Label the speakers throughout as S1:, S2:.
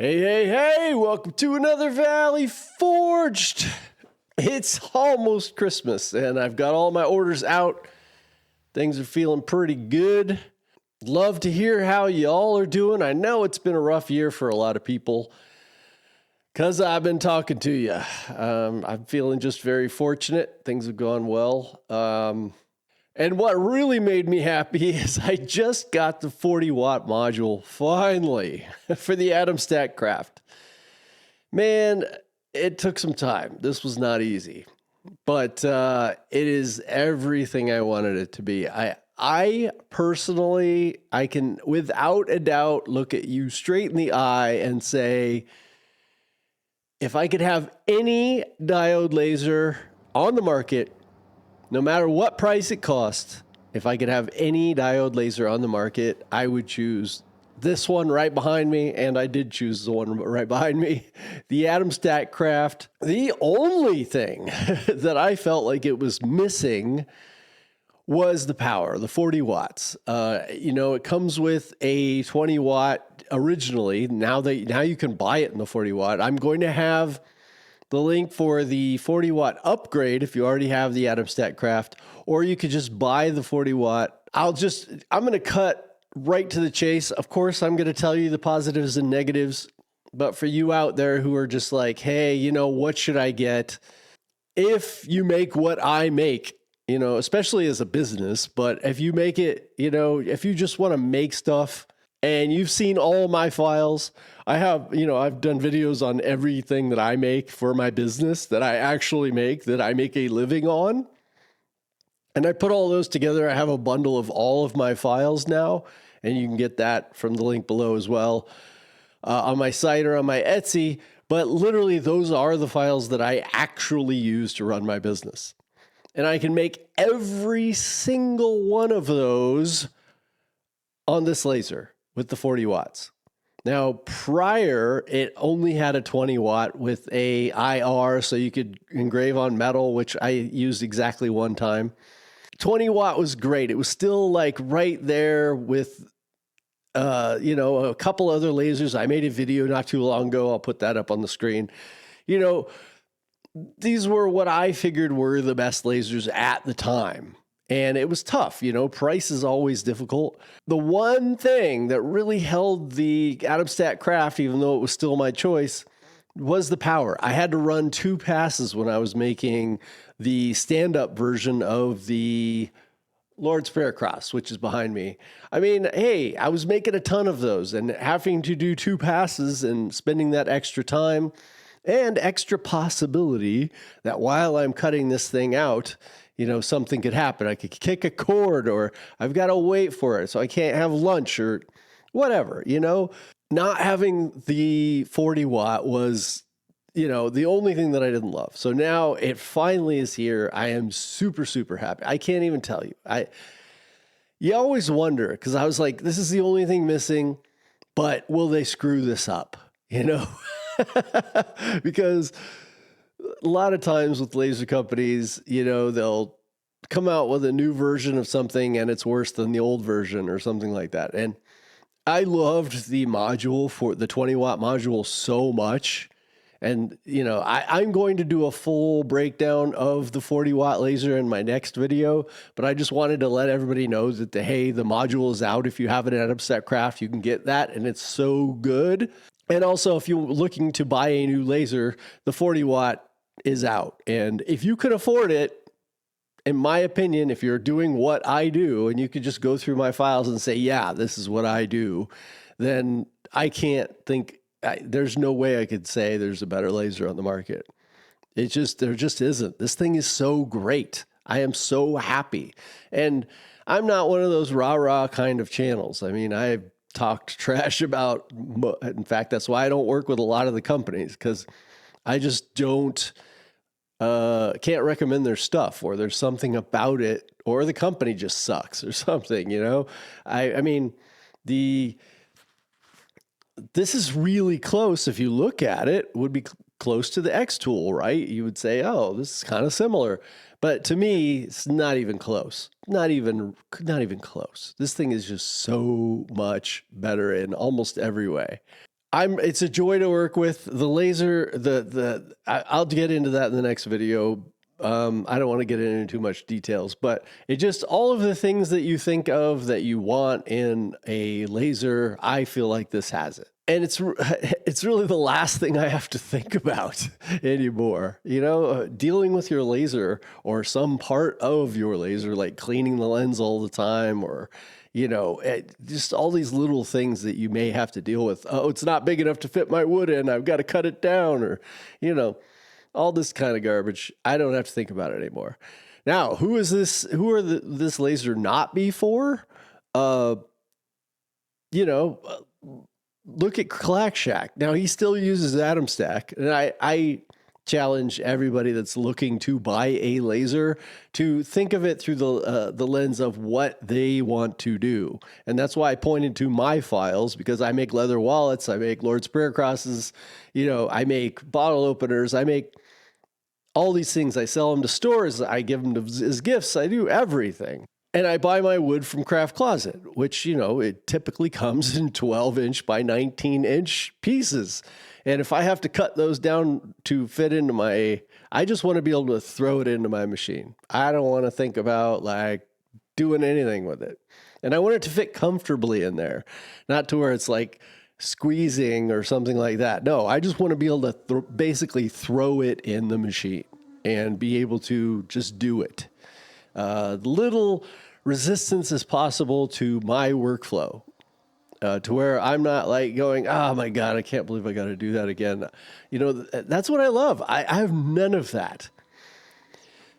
S1: Hey, welcome to another Valley Forged. It's almost Christmas and I've got all my orders out. Things are feeling pretty good. Love to hear how y'all are doing. I know it's been a rough year for a lot of people because I've been talking to you. I'm feeling just very fortunate. Things have gone well. And what really made me happy is I just got the 40 watt module finally for the Atomstack Kraft. Man, it took some time. This was not easy, but it is everything I wanted it to be. I personally, I can without a doubt look at you straight in the eye and say, if I could have any diode laser on the market, no matter what price it costs, if I could have any diode laser on the market, I would choose this one right behind me, and I did choose the one right behind me, the Atomstack Kraft. The only thing that I felt like it was missing was the power, the 40 watts. It comes with a 20 watt originally. Now you can buy it in the 40 watt. I'm going to have the link for the 40 watt upgrade if you already have the Atomstack Kraft, or you could just buy the 40 watt. I'm going to cut right to the chase. Of course, I'm going to tell you the positives and negatives, but for you out there who are just like, hey, what should I get? If you make what I make, especially as a business, but if you make it, if you just want to make stuff and you've seen all my files, I've done videos on everything that I make for my business that I actually make, that I make a living on. And I put all those together. I have a bundle of all of my files now, and you can get that from the link below as well on my site or on my Etsy. But literally, those are the files that I actually use to run my business. And I can make every single one of those on this laser with the 40 watts. Now, prior, it only had a 20 watt with a IR, so you could engrave on metal, which I used exactly one time. 20 watt was great. It was still like right there with, a couple other lasers. I made a video not too long ago. I'll put that up on the screen. These were what I figured were the best lasers at the time. And it was tough, price is always difficult. The one thing that really held the Atomstack Kraft, even though it was still my choice, was the power. I had to run 2 passes when I was making the stand-up version of the Lord Spare Cross, which is behind me. I mean, hey, I was making a ton of those, and having to do 2 passes and spending that extra time and extra possibility that while I'm cutting this thing out, something could happen. I could kick a cord, or I've got to wait for it, so I can't have lunch or whatever, Not having the 40 watt was, the only thing that I didn't love. So now it finally is here. I am super, super happy. I can't even tell you. You always wonder, because I was like, this is the only thing missing, but will they screw this up? Because a lot of times with laser companies, they'll come out with a new version of something and it's worse than the old version or something like that. And I loved the module for the 20 watt module so much. And, I'm going to do a full breakdown of the 40 watt laser in my next video, but I just wanted to let everybody know that the module is out. If you have an Atomstack Kraft, you can get that, and it's so good. And also, if you're looking to buy a new laser, the 40 watt is out. And if you could afford it, in my opinion, if you're doing what I do and you could just go through my files and say, yeah, this is what I do, then I can't think, there's no way I could say there's a better laser on the market. There just isn't. This thing is so great. I am so happy. And I'm not one of those rah-rah kind of channels. I mean, I've talked trash about, in fact, that's why I don't work with a lot of the companies, because I just can't recommend their stuff, or there's something about it, or the company just sucks or something, I mean, this is really close. If you look at it, would be close to the X tool, right? You would say, oh, this is kind of similar. But to me, it's not even close. Not even close. This thing is just so much better in almost every way. It's a joy to work with. The laser, I'll get into that in the next video. I don't want to get into too much details, but it just, all of the things that you think of that you want in a laser, I feel like this has it. And it's really the last thing I have to think about anymore. Dealing with your laser or some part of your laser, like cleaning the lens all the time, or just all these little things that you may have to deal with. Oh, it's not big enough to fit my wood in. I've got to cut it down, or all this kind of garbage. I don't have to think about it anymore. Now, who is this? Who are this laser not be for? Look at Clack Shack. Now, he still uses Atomstack, and I challenge everybody that's looking to buy a laser to think of it through the lens of what they want to do. And that's why I pointed to my files, because I make leather wallets, I make Lord's Prayer crosses, I make bottle openers, I make all these things. I sell them to stores, I give them as gifts, I do everything. And I buy my wood from Kraft Closet, which, it typically comes in 12-inch by 19-inch pieces. And if I have to cut those down to fit into I just want to be able to throw it into my machine. I don't want to think about like doing anything with it. And I want it to fit comfortably in there, not to where it's like squeezing or something like that. No, I just want to be able to basically throw it in the machine and be able to just do it. Little resistance as possible to my workflow, to where I'm not like going, oh my God, I can't believe I got to do that again. That's what I love. I have none of that.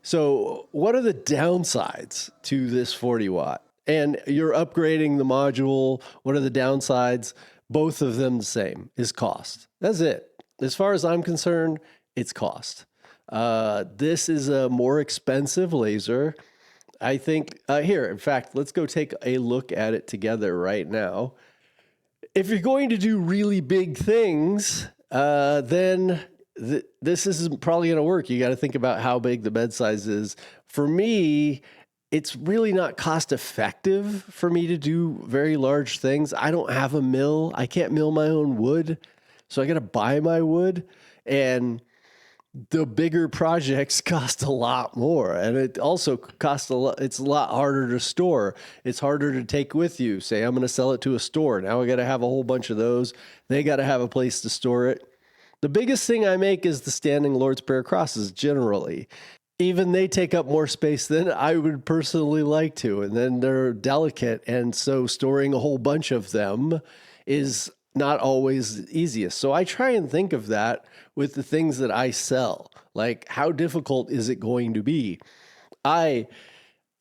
S1: So what are the downsides to this 40 watt? And you're upgrading the module. What are the downsides? Both of them the same, is cost. That's it. As far as I'm concerned, it's cost. This is a more expensive laser. I think here, in fact, let's go take a look at it together right now. If you're going to do really big things, then this isn't probably going to work. You got to think about how big the bed size is. For me, it's really not cost effective for me to do very large things. I don't have a mill. I can't mill my own wood. So I got to buy my wood, and the bigger projects cost a lot more, and it also costs a lot. It's a lot harder to store. It's harder to take with you. Say, I'm going to sell it to a store. Now I got to have a whole bunch of those. They got to have a place to store it. The biggest thing I make is the standing Lord's Prayer crosses generally. Even they take up more space than I would personally like to. And then they're delicate. And so storing a whole bunch of them is not always the easiest. So I try and think of that with the things that I sell. Like, how difficult is it going to be? I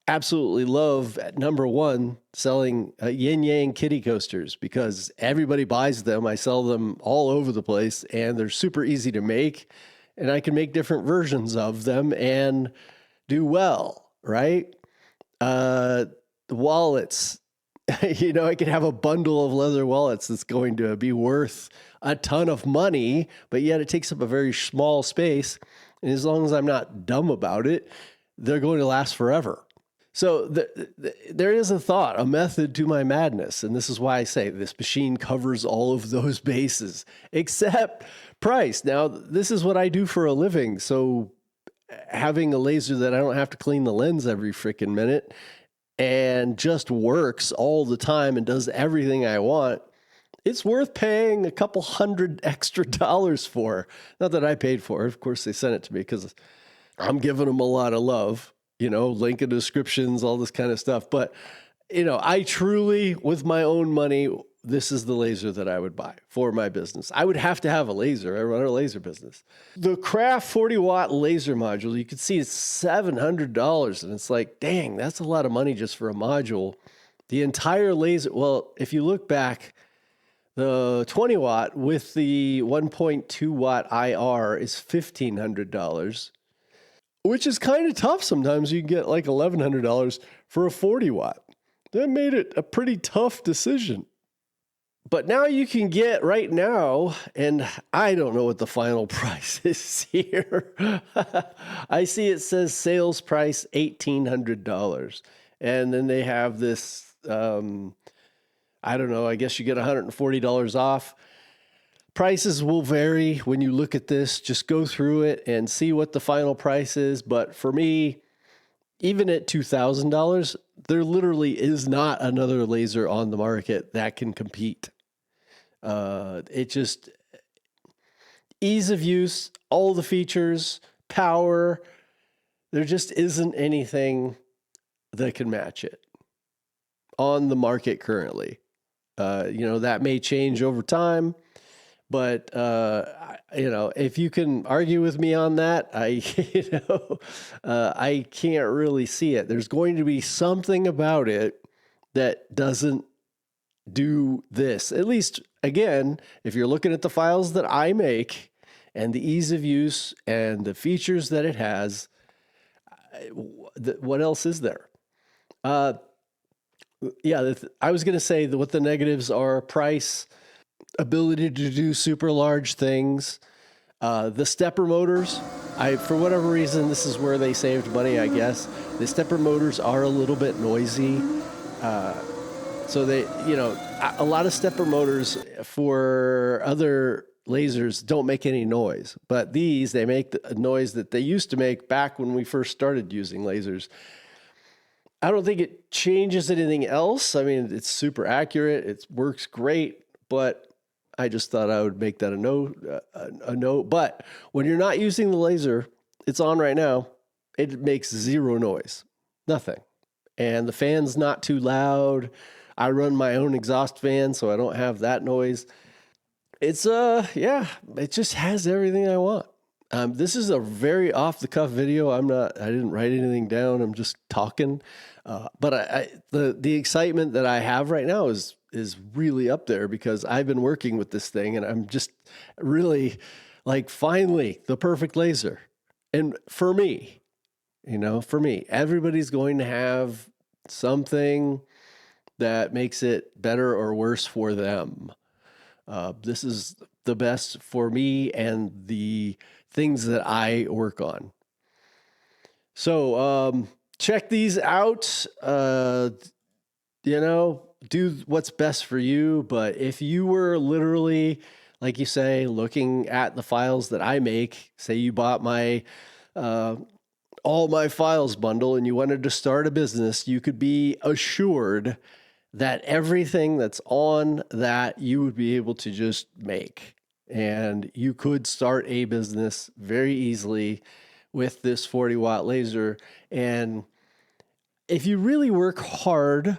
S1: absolutely love, number one, selling yin yang kitty coasters, because everybody buys them. I sell them all over the place, and they're super easy to make, and I can make different versions of them and do well, right? The wallets, I could have a bundle of leather wallets that's going to be worth a ton of money, but yet it takes up a very small space. And as long as I'm not dumb about it, they're going to last forever. So there is a thought, a method to my madness. And this is why I say this machine covers all of those bases, except price. Now, this is what I do for a living. So having a laser that I don't have to clean the lens every freaking minute and just works all the time and does everything I want, it's worth paying a couple $100 extra for. Not that I paid for it. Of course, they sent it to me because I'm giving them a lot of love, link in descriptions, all this kind of stuff. But, I truly, with my own money, this is the laser that I would buy for my business. I would have to have a laser. I run a laser business. The Kraft 40 watt laser module, you can see it's $700. And it's like, dang, that's a lot of money just for a module. The entire laser, well, if you look back, the 20 watt with the 1.2 watt IR is $1,500, which is kind of tough. Sometimes you can get like $1,100 for a 40 watt. That made it a pretty tough decision. But now you can get right now, and I don't know what the final price is here. I see it says sales price $1,800. And then they have this, I don't know, I guess you get $140 off. Prices will vary when you look at this. Just go through it and see what the final price is. But for me, even at $2,000, there literally is not another laser on the market that can compete. It just, ease of use, all the features, power, there just isn't anything that can match it on the market currently. That may change over time, but if you can argue with me on that, I can't really see it. There's going to be something about it that doesn't do this. At least, again, if you're looking at the files that I make and the ease of use and the features that it has, what else is there? I was going to say that what the negatives are: price, ability to do super large things, the stepper motors. For whatever reason, this is where they saved money, I guess. The stepper motors are a little bit noisy. So a lot of stepper motors for other lasers don't make any noise, but these, they make the noise that they used to make back when we first started using lasers. I don't think it changes anything else. I mean, it's super accurate. It works great, but I just thought I would make that a note. But when you're not using the laser, it's on right now, it makes zero noise, nothing. And the fan's not too loud. I run my own exhaust fan, so I don't have that noise. It's, it just has everything I want. This is a very off the cuff video. I didn't write anything down. I'm just talking. But the excitement that I have right now is really up there because I've been working with this thing and I'm just really like, finally, the perfect laser. And for me, everybody's going to have something that makes it better or worse for them. This is the best for me and the things that I work on. So check these out. Do what's best for you. But if you were literally, like you say, looking at the files that I make, say you bought my all my files bundle and you wanted to start a business, you could be assured that everything that's on that you would be able to just make. And you could start a business very easily with this 40-watt laser. And if you really work hard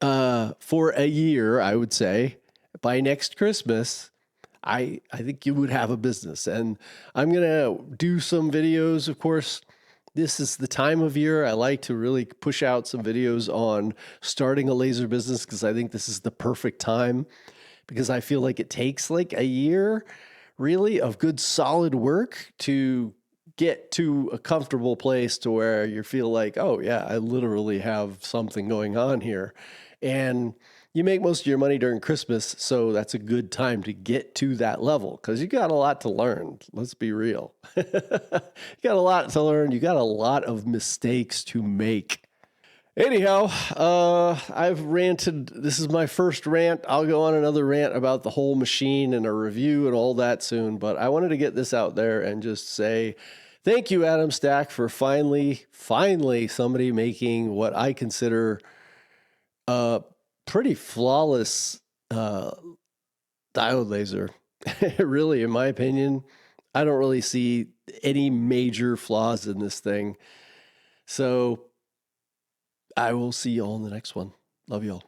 S1: for a year, I would say, by next Christmas, I think you would have a business. And I'm going to do some videos, of course. This is the time of year I like to really push out some videos on starting a laser business because I think this is the perfect time, because I feel like it takes like a year really of good solid work to get to a comfortable place to where you feel like, oh yeah, I literally have something going on here. And you make most of your money during Christmas, so that's a good time to get to that level because you got a lot to learn. Let's be real. You got a lot to learn. You got a lot of mistakes to make. Anyhow, I've ranted. This is my first rant. I'll go on another rant about the whole machine and a review and all that soon, but I wanted to get this out there and just say thank you, Atomstack, for finally somebody making what I consider pretty flawless diode laser. Really, in my opinion, I don't really see any major flaws in this thing. So I will see you all in the next one. Love you all.